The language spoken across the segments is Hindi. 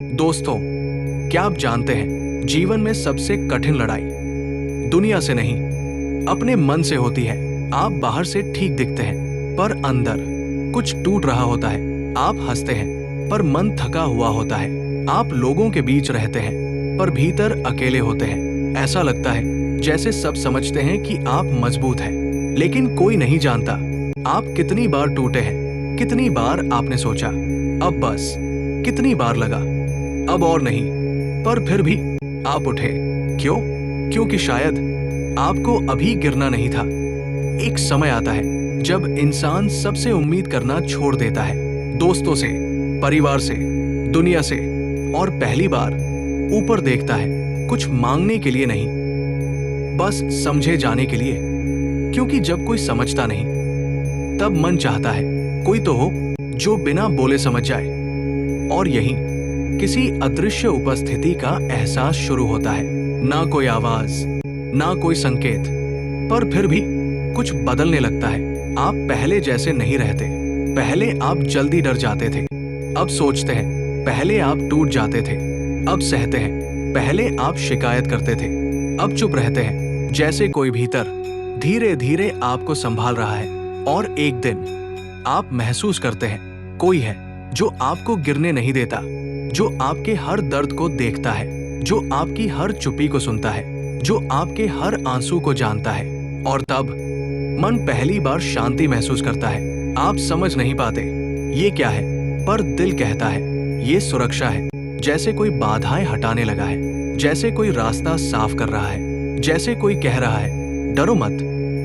दोस्तों, क्या आप जानते हैं जीवन में सबसे कठिन लड़ाई दुनिया से नहीं, अपने मन से होती है। आप बाहर से ठीक दिखते हैं, पर अंदर कुछ टूट रहा होता है। आप हंसते हैं, पर मन थका हुआ होता है। आप लोगों के बीच रहते हैं, पर भीतर अकेले होते हैं। ऐसा लगता है जैसे सब समझते हैं कि आप मजबूत हैं, लेकिन कोई नहीं जानता आप कितनी बार टूटे हैं, कितनी बार आपने सोचा अब बस, कितनी बार लगा अब और नहीं, पर फिर भी आप उठे। क्यों? क्योंकि शायद आपको अभी गिरना नहीं था। एक समय आता है जब इंसान सबसे उम्मीद करना छोड़ देता है, दोस्तों से, परिवार से, दुनिया से, और पहली बार ऊपर देखता है, कुछ मांगने के लिए नहीं, बस समझे जाने के लिए। क्योंकि जब कोई समझता नहीं, तब मन चाहता है कोई तो हो जो बिना बोले समझ जाए। और यही किसी अदृश्य उपस्थिति का एहसास शुरू होता है। ना कोई आवाज, ना कोई संकेत, पर फिर भी कुछ बदलने लगता है। आप पहले जैसे नहीं रहते। पहले आप जल्दी डर जाते थे, अब सोचते हैं। पहले आप टूट जाते थे, अब सहते हैं। पहले आप शिकायत करते थे, अब चुप रहते हैं। जैसे कोई भीतर धीरे धीरे आपको संभाल रहा है। और एक दिन आप महसूस करते हैं कोई है जो आपको गिरने नहीं देता, जो आपके हर दर्द को देखता है, जो आपकी हर चुप्पी को सुनता है, जो आपके हर आंसू को जानता है। और तब मन पहली बार शांति महसूस करता है। आप समझ नहीं पाते ये क्या है, पर दिल कहता है ये सुरक्षा है। जैसे कोई बाधाएं हटाने लगा है, जैसे कोई रास्ता साफ कर रहा है, जैसे कोई कह रहा है डरो मत,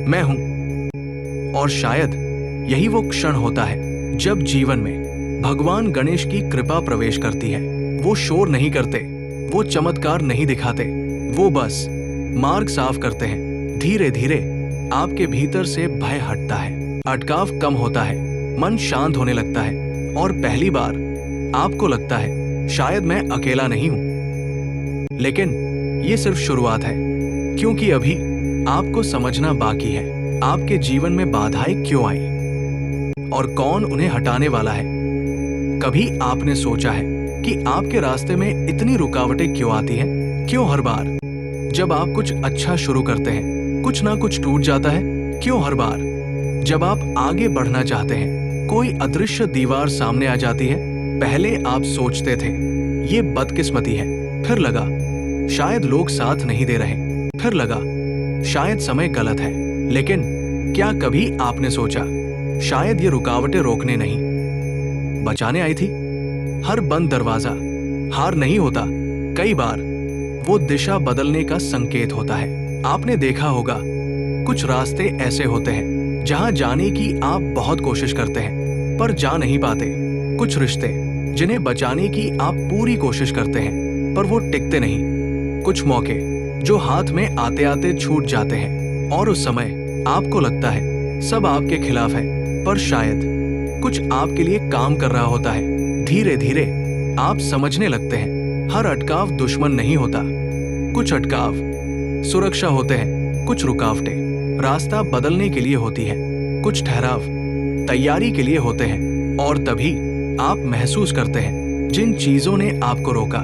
मैं हूं। और शायद यही वो क्षण होता है जब जीवन में भगवान गणेश की कृपा प्रवेश करती है। वो शोर नहीं करते, वो चमत्कार नहीं दिखाते, वो बस मार्ग साफ करते हैं। धीरे धीरे आपके भीतर से भय हटता है, अटकाव कम होता है, मन शांत होने लगता है। और पहली बार आपको लगता है शायद मैं अकेला नहीं हूं। लेकिन ये सिर्फ शुरुआत है, क्योंकि अभी आपको समझना बाकी है आपके जीवन में बाधाएं क्यों आई और कौन उन्हें हटाने वाला है। कभी आपने सोचा है कि आपके रास्ते में इतनी रुकावटें क्यों आती हैं? क्यों हर बार जब आप कुछ अच्छा शुरू करते हैं, कुछ ना कुछ टूट जाता है? क्यों हर बार जब आप आगे बढ़ना चाहते हैं, कोई अदृश्य दीवार सामने आ जाती है? पहले आप सोचते थे ये बदकिस्मती है, फिर लगा शायद लोग साथ नहीं दे रहे, फिर लगा शायद समय गलत है। लेकिन क्या कभी आपने सोचा शायद ये रुकावटें रोकने नहीं, बचाने आई थी? हर बंद दरवाजा हार नहीं होता, कई बार वो दिशा बदलने का संकेत होता है। आपने देखा होगा कुछ रास्ते ऐसे होते हैं जहां जाने की आप बहुत कोशिश करते हैं, पर जा नहीं पाते। कुछ रिश्ते जिन्हें बचाने की आप पूरी कोशिश करते हैं, पर वो टिकते नहीं। कुछ मौके जो हाथ में आते आते छूट जाते हैं, और उस समय आपको लगता है सब आपके खिलाफ है, पर शायद कुछ आपके लिए काम कर रहा होता है। धीरे धीरे आप समझने लगते हैं हर अटकाव दुश्मन नहीं होता। कुछ अटकाव सुरक्षा होते हैं, कुछ रुकावटें रास्ता बदलने के लिए होती है, कुछ ठहराव तैयारी के लिए होते हैं। और तभी आप महसूस करते हैं जिन चीजों ने आपको रोका,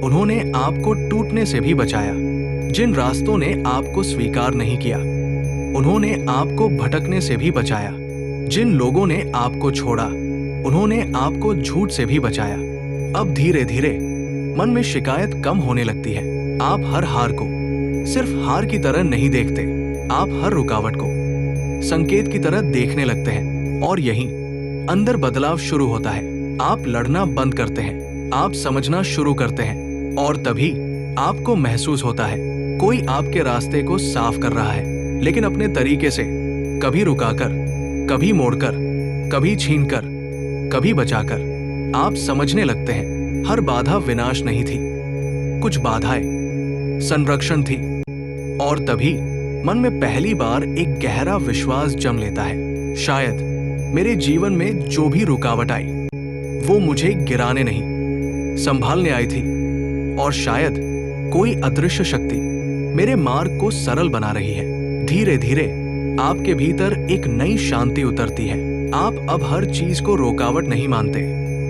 उन्होंने आपको टूटने से भी बचाया। जिन रास्तों ने आपको स्वीकार नहीं किया, उन्होंने आपको भटकने से भी बचाया। जिन लोगों ने आपको छोड़ा, उन्होंने आपको झूठ से भी बचाया। अब धीरे धीरे मन में शिकायत कम होने लगती है। आप हर हार को सिर्फ हार की तरह नहीं देखते, आप हर रुकावट को संकेत की तरह देखने लगते हैं। और यहीं अंदर बदलाव शुरू होता है। आप लड़ना बंद करते हैं, आप समझना शुरू करते हैं। और तभी आपको महसूस होता है कोई आपके रास्ते को साफ कर रहा है, लेकिन अपने तरीके से, कभी रुकाकर, कभी मोड़कर, कभी छीनकर, कभी बचाकर। आप समझने लगते हैं हर बाधा विनाश नहीं थी, कुछ बाधाएं संरक्षण थी। और तभी मन में पहली बार एक गहरा विश्वास जम लेता है, शायद मेरे जीवन में जो भी रुकावट आई वो मुझे गिराने नहीं, संभालने आई थी। और शायद कोई अदृश्य शक्ति मेरे मार्ग को सरल बना रही है। धीरे धीरे आपके भीतर एक नई शांति उतरती है। आप अब हर चीज को रुकावट नहीं मानते,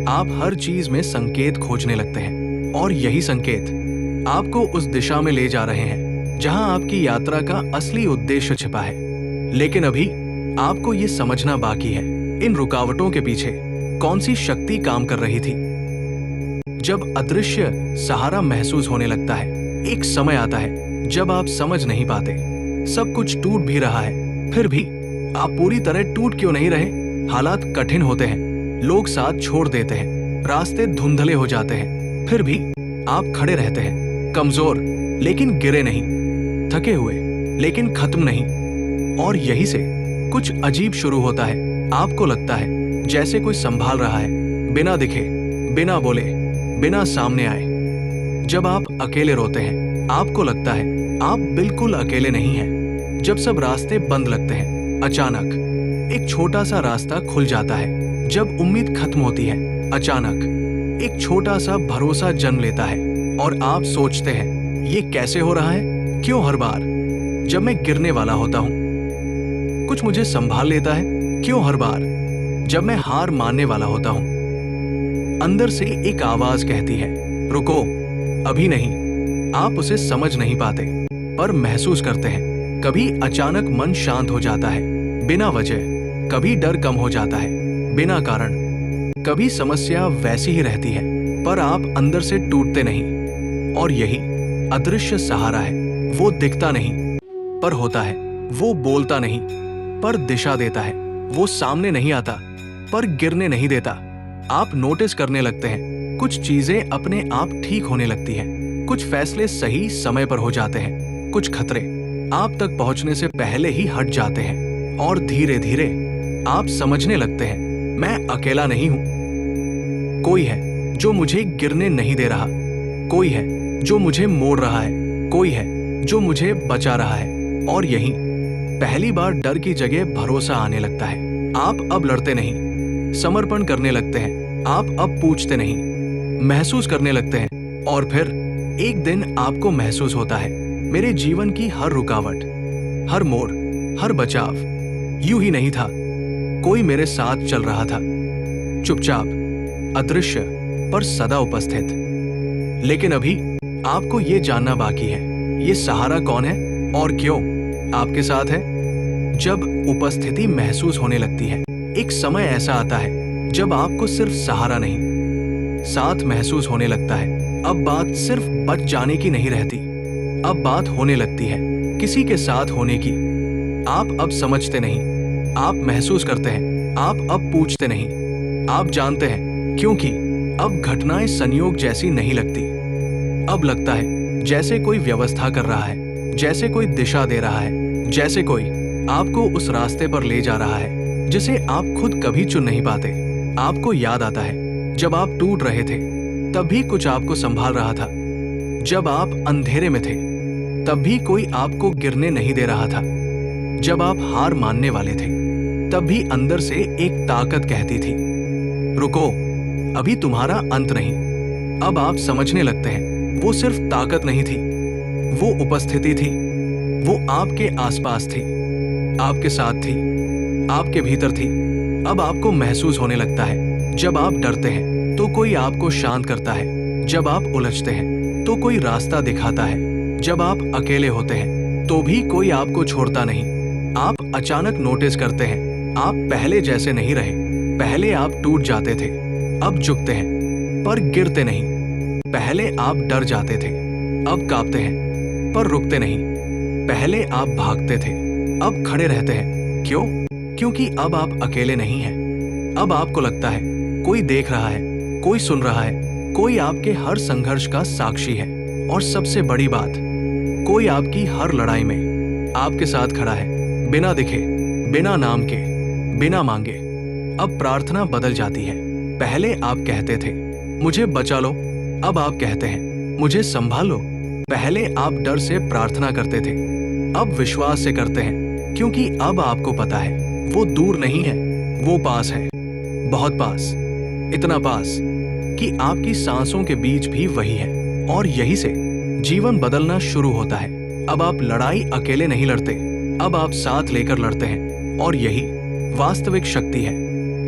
आप हर चीज में संकेत खोजने लगते हैं और यही संकेत आपको उस दिशा में ले जा रहे हैं जहां आपकी यात्रा का असली उद्देश्य छिपा है। लेकिन अभी आपको ये समझना बाकी है, इन रुकावटों के पीछे कौन सी शक्ति काम कर रही थी। जब अदृश्य सहारा महसूस होने लगता है, एक समय आता है जब आप समझ नहीं पाते, सब कुछ टूट भी रहा है, फिर भी आप पूरी तरह टूट क्यों नहीं रहे। हालात कठिन होते हैं, लोग साथ छोड़ देते हैं, रास्ते धुंधले हो जाते हैं, फिर भी आप खड़े रहते हैं, कमजोर लेकिन गिरे नहीं, थके हुए लेकिन खत्म नहीं। और यही से कुछ अजीब शुरू होता है। आपको लगता है जैसे कोई संभाल रहा है, बिना दिखे, बिना बोले, बिना सामने आए। जब आप अकेले रोते हैं, आपको लगता है आप बिल्कुल अकेले नहीं हैं। जब सब रास्ते बंद लगते हैं, अचानक एक छोटा सा रास्ता खुल जाता है। जब उम्मीद खत्म होती है, अचानक एक छोटा सा भरोसा जन्म लेता है और आप सोचते हैं ये कैसे हो रहा है, क्यों हर बार जब मैं गिरने वाला होता हूं कुछ मुझे संभाल लेता है, क्यों हर बार जब मैं हार मानने वाला होता हूं। अंदर से एक आवाज कहती है, रुको, अभी नहीं। आप उसे समझ नहीं पाते पर महसूस करते हैं। कभी अचानक मन शांत हो जाता है बिना वजह, कभी डर कम हो जाता है बिना कारण, कभी समस्या वैसी ही रहती है पर आप अंदर से टूटते नहीं। और यही अदृश्य सहारा है। वो दिखता नहीं पर होता है, वो बोलता नहीं पर दिशा देता है, वो सामने नहीं आता पर गिरने नहीं देता। आप नोटिस करने लगते हैं कुछ चीजें अपने आप ठीक होने लगती हैं, कुछ फैसले सही समय पर हो जाते हैं, कुछ खतरे आप तक पहुंचने से पहले ही हट जाते हैं और धीरे धीरे आप समझने लगते हैं मैं अकेला नहीं हूं। कोई है जो मुझे गिरने नहीं दे रहा, कोई है जो मुझे मोड़ रहा है, कोई है जो मुझे बचा रहा है। और यही पहली बार डर की जगह भरोसा आने लगता है। आप अब लड़ते नहीं, समर्पण करने लगते हैं, आप अब पूछते नहीं, महसूस करने लगते हैं। और फिर एक दिन आपको महसूस होता है मेरे जीवन की हर रुकावट, हर मोड़, हर बचाव यूं ही नहीं था, कोई मेरे साथ चल रहा था, चुपचाप, अदृश्य पर सदा उपस्थित। लेकिन अभी आपको ये जानना बाकी है, ये सहारा कौन है और क्यों आपके साथ है। जब उपस्थिति महसूस होने लगती है, एक समय ऐसा आता है जब आपको सिर्फ सहारा नहीं, साथ महसूस होने लगता है। अब बात सिर्फ बच जाने की नहीं रहती, अब बात होने लगती है किसी के साथ होने की। आप अब समझते नहीं, आप महसूस करते हैं, आप अब पूछते नहीं, आप जानते हैं, क्योंकि अब घटनाएं संयोग जैसी नहीं लगती। अब लगता है जैसे कोई व्यवस्था कर रहा है, जैसे कोई दिशा दे रहा है, जैसे कोई आपको उस रास्ते पर ले जा रहा है जिसे आप खुद कभी चुन नहीं पाते। आपको याद आता है जब आप टूट रहे थे तब भी कुछ आपको संभाल रहा था, जब आप अंधेरे में थे तब भी कोई आपको गिरने नहीं दे रहा था, जब आप हार मानने वाले थे तब भी अंदर से एक ताकत कहती थी, रुको, अभी तुम्हारा अंत नहीं। अब आप समझने लगते हैं वो सिर्फ ताकत नहीं थी, वो उपस्थिति थी, वो आपके आसपास थी, आपके साथ थी, आपके भीतर थी। अब आपको महसूस होने लगता है जब आप डरते हैं तो कोई आपको शांत करता है, जब आप उलझते हैं तो कोई रास्ता दिखाता है, जब आप अकेले होते हैं तो भी कोई आपको छोड़ता नहीं। आप अचानक नोटिस करते हैं आप पहले जैसे नहीं रहे। पहले आप टूट जाते थे, अब झुकते हैं पर गिरते नहीं। पहले आप डर जाते थे, अब कांपते हैं पर रुकते नहीं। पहले आप भागते थे, अब खड़े रहते हैं। क्यों? क्योंकि अब आप अकेले नहीं हैं। अब आपको लगता है कोई देख रहा है, कोई सुन रहा है, कोई आपके हर संघर्ष का साक्षी है। और सबसे बड़ी बात, कोई आपकी हर लड़ाई में आपके साथ खड़ा है, बिना दिखे, बिना नाम के, बिना मांगे। अब प्रार्थना बदल जाती है। पहले आप कहते थे मुझे बचा लो, अब आप कहते हैं मुझे संभाल लो। पहले आप डर से प्रार्थना करते थे, अब विश्वास से करते हैं, क्योंकि अब आपको पता है वो दूर नहीं है, वो पास है, बहुत पास, इतना पास कि आपकी सांसों के बीच भी वही है। और यही से जीवन बदलना शुरू होता है। अब आप लड़ाई अकेले नहीं लड़ते, अब आप साथ लेकर लड़ते हैं। और यही वास्तविक शक्ति है।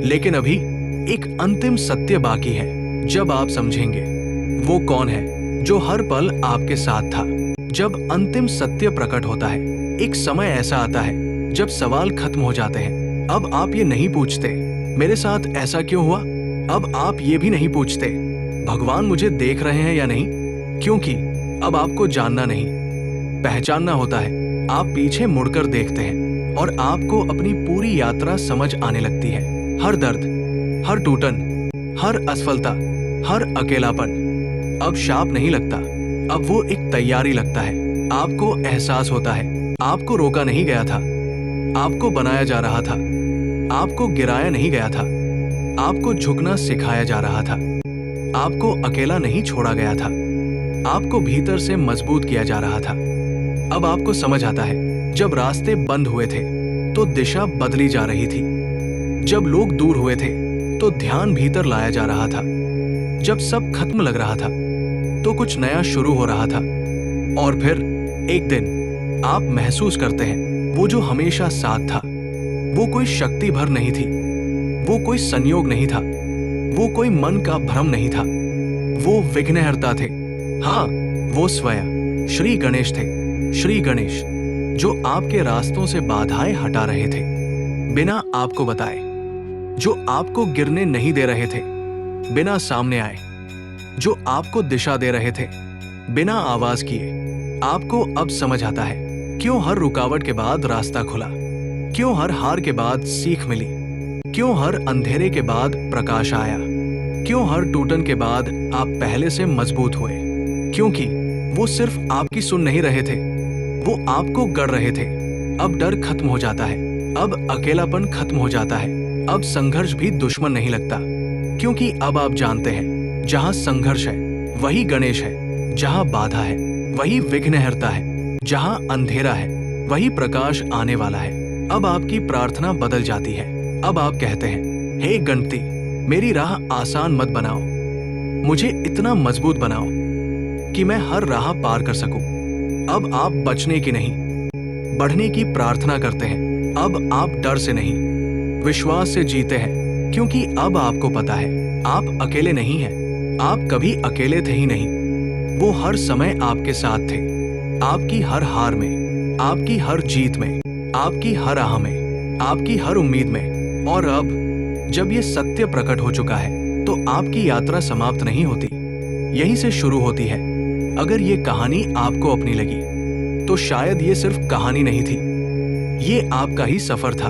लेकिन अभी एक अंतिम सत्य बाकी है। जब आप समझेंगे वो कौन है जो हर पल आपके साथ था। जब अंतिम सत्य प्रकट होता है, एक समय ऐसा आता है जब सवाल खत्म हो जाते हैं। अब आप ये नहीं पूछते मेरे साथ ऐसा क्यों हुआ। अब आप ये भी नहीं पूछते भगवान मुझे देख रहे हैं या नहीं, क्योंकि अब आपको जानना नहीं, पहचानना होता है। आप पीछे मुड़कर देखते हैं और आपको अपनी पूरी यात्रा समझ आने लगती है। हर दर्द, हर टूटन, हर असफलता, हर अकेलापन अब शाप नहीं लगता, अब वो एक तैयारी लगता है। आपको एहसास होता है आपको रोका नहीं गया था, आपको बनाया जा रहा था, आपको गिराया नहीं गया था, आपको झुकना सिखाया जा रहा था, आपको अकेला नहीं छोड़ा गया था, आपको भीतर से मजबूत किया जा रहा था। अब आपको समझ आता है जब रास्ते बंद हुए थे तो दिशा बदली जा रही थी। जब लोग दूर हुए थे तो ध्यान भीतर लाया जा रहा था। जब सब खत्म लग रहा था तो कुछ नया शुरू हो रहा था। और फिर एक दिन आप महसूस करते हैं वो जो हमेशा साथ था, वो कोई शक्ति भर नहीं थी, वो कोई संयोग नहीं था, वो कोई मन का भ्रम नहीं था, वो विघ्नहर्ता थे। हाँ, वो स्वयं श्री गणेश थे। श्री गणेश जो आपके रास्तों से बाधाएं हटा रहे थे बिना आपको बताए, जो आपको गिरने नहीं दे रहे थे बिना सामने आए, जो आपको दिशा दे रहे थे बिना आवाज किए। आपको अब समझ आता है क्यों हर रुकावट के बाद रास्ता खुला, क्यों हर हार के बाद सीख मिली, क्यों हर अंधेरे के बाद प्रकाश आया, क्यों हर टूटन के बाद आप पहले से मजबूत हुए। क्योंकि वो सिर्फ आपकी सुन नहीं रहे थे, वो आपको गढ़ रहे थे। अब डर खत्म हो जाता है, अब अकेलापन खत्म हो जाता है, अब संघर्ष भी दुश्मन नहीं लगता। क्योंकि अब आप जानते हैं जहां संघर्ष है वही गणेश है, जहां बाधा है वही विघ्नहर्ता है, जहां अंधेरा है वही प्रकाश आने वाला है। अब आपकी प्रार्थना बदल जाती है। अब आप कहते हैं, हे गणपति, मेरी राह आसान मत बनाओ, मुझे इतना मजबूत बनाओ कि मैं हर राह पार कर सकूं। अब आप बचने की नहीं, बढ़ने की प्रार्थना करते हैं। अब आप डर से नहीं, विश्वास से जीते हैं। क्योंकि अब आपको पता है आप अकेले नहीं हैं, आप कभी अकेले थे ही नहीं। वो हर समय आपके साथ थे, आपकी हर हार में, आपकी हर जीत में, आपकी हर आह में, आपकी हर उम्मीद में। और अब जब ये सत्य प्रकट हो चुका है तो आपकी यात्रा समाप्त नहीं होती, यहीं से शुरू होती है। अगर ये कहानी आपको अपनी लगी तो शायद ये सिर्फ कहानी नहीं थी, ये आपका ही सफर था।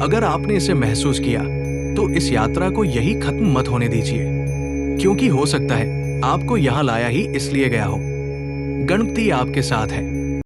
अगर आपने इसे महसूस किया तो इस यात्रा को यही खत्म मत होने दीजिए, क्योंकि हो सकता है आपको यहां लाया ही इसलिए गया हो। गणपति आपके साथ है,